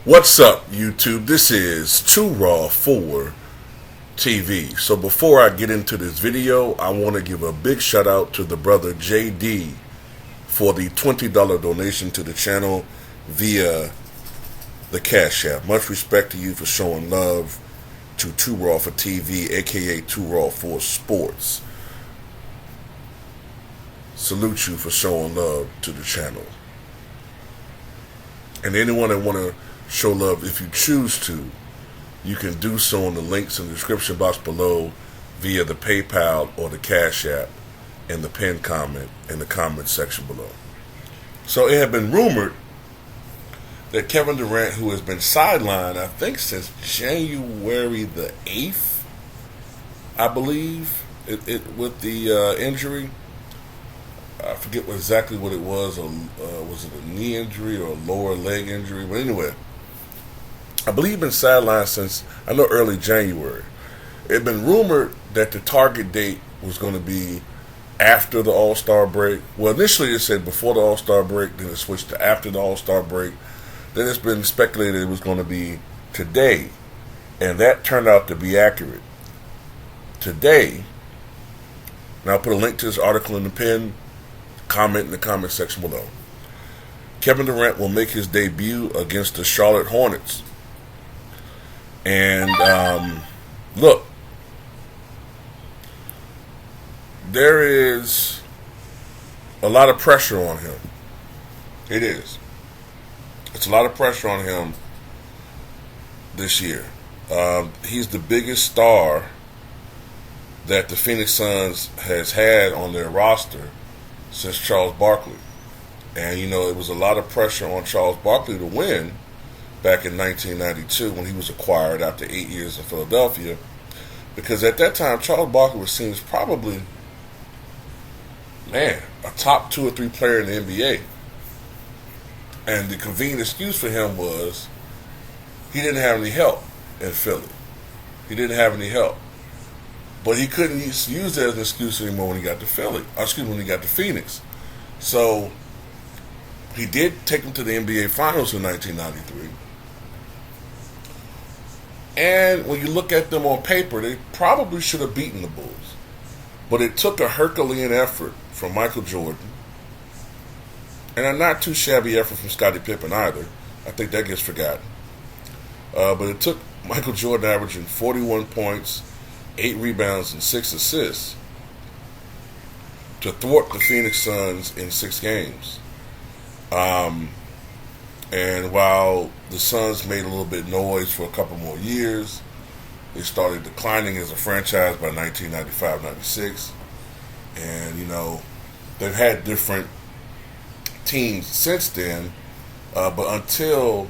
What's up, YouTube? This is Too Raw for TV. So before I get into this video, I want to give a big shout out to the brother JD for the $20 donation to the channel via the Cash App. Much respect to you for showing love to Too Raw for TV, aka Too Raw for Sports. Salute you for showing love to the channel. And anyone that want to show love, if you choose to, you can do so in the links in the description box below via the PayPal or the Cash App in the pinned comment in the comment section below. So it had been rumored that Kevin Durant, who has been sidelined, I think since January the 8th, I believe, with the injury. I forget exactly what it was. Was it a knee injury or a lower leg injury? But anyway, I believe he's been sidelined since, I know, early January. It had been rumored that the target date was going to be after the All-Star break. Well, initially it said before the All-Star break, then it switched to after the All-Star break. Then it's been speculated it was going to be today, and that turned out to be accurate. Today, and I'll put a link to this article in the pin, comment in the comment section below. Kevin Durant will make his debut against the Charlotte Hornets. And look, there is a lot of pressure on him. It is. It's a lot of pressure on him this year. He's the biggest star that the Phoenix Suns has had on their roster since Charles Barkley. And, you know, it was a lot of pressure on Charles Barkley to win back in 1992 when he was acquired after 8 years in Philadelphia. Because at that time, Charles Barkley was seen as probably, a top 2 or 3 player in the NBA. And the convenient excuse for him was he didn't have any help in Philly. He didn't have any help. But he couldn't use that as an excuse anymore when he got to when he got to Phoenix. So he did take him to the NBA Finals in 1993. And when you look at them on paper, they probably should have beaten the Bulls. But it took a Herculean effort from Michael Jordan, and a not too shabby effort from Scottie Pippen either. I think that gets forgotten. But it took Michael Jordan averaging 41 points, 8 rebounds, and 6 assists to thwart the Phoenix Suns in 6 games. And while the Suns made a little bit of noise for a couple more years, they started declining as a franchise by 1995-96. And, you know, they've had different teams since then, but until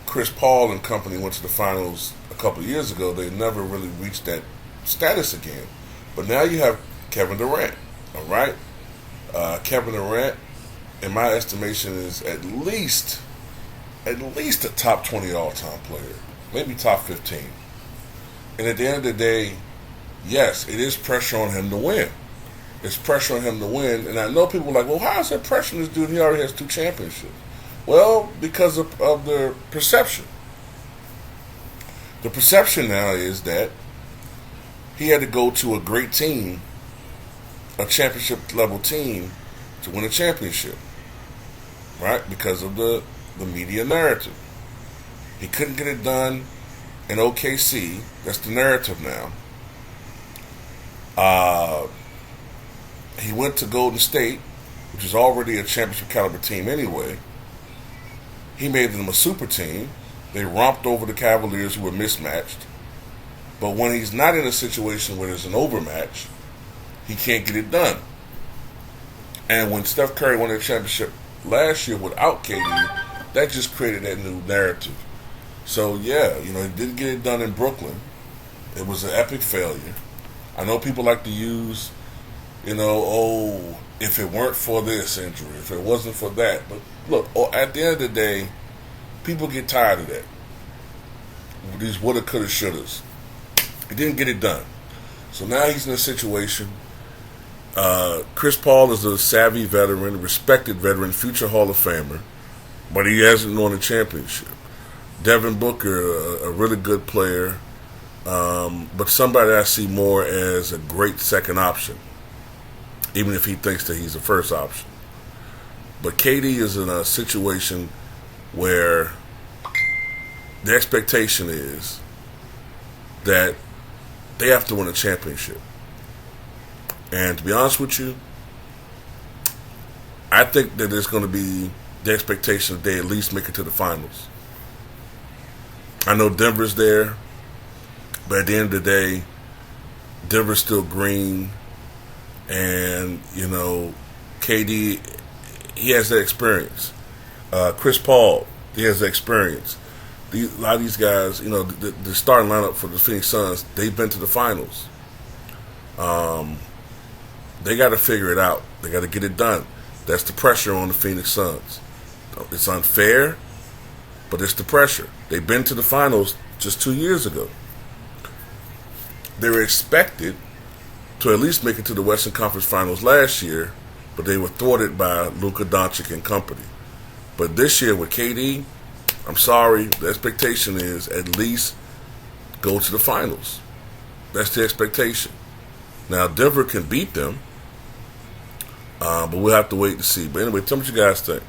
Chris Paul and company went to the finals a couple of years ago, they never really reached that status again. But now you have Kevin Durant, all right? Kevin Durant, in my estimation, is at least a top 20 all-time player, maybe top 15. And at the end of the day, yes, it is pressure on him to win. It's pressure on him to win. And I know people are like, well, how is that pressure on this dude? He already has 2 championships. Well, because of the perception. The perception now is that he had to go to a great team, a championship-level team, to win a championship. Right? Because of the media narrative. He couldn't get it done in OKC. That's the narrative now. He went to Golden State, which is already a championship caliber team anyway. He made them a super team. They romped over the Cavaliers, who were mismatched. But when he's not in a situation where there's an overmatch, he can't get it done. And when Steph Curry won the championship last year without KD, that just created that new narrative. So yeah, you know, he didn't get it done in Brooklyn. It was an epic failure. I know people like to use, you know, oh, if it weren't for this injury, if it wasn't for that. But look, at the end of the day, people get tired of that. These woulda, coulda, shouldas. He didn't get it done. So now he's in a situation. Chris Paul is a savvy veteran, respected veteran, future Hall of Famer, but he hasn't won a championship. Devin Booker, a really good player, but somebody I see more as a great second option, even if he thinks that he's the first option. But KD is in a situation where the expectation is that they have to win a championship. And to be honest with you, I think that there's going to be the expectation that they at least make it to the finals. I know Denver's there, but at the end of the day, Denver's still green. And, KD, he has that experience. Chris Paul, he has that experience. A lot of these guys, the starting lineup for the Phoenix Suns, they've been to the finals. They got to figure it out. They got to get it done. That's the pressure on the Phoenix Suns. It's unfair, but it's the pressure. They've been to the finals just 2 years ago. They were expected to at least make it to the Western Conference Finals last year, but they were thwarted by Luka Doncic and company. But this year with KD, I'm sorry, the expectation is at least go to the finals. That's the expectation. Now, Denver can beat them, but we'll have to wait to see. But anyway, tell me what you guys think.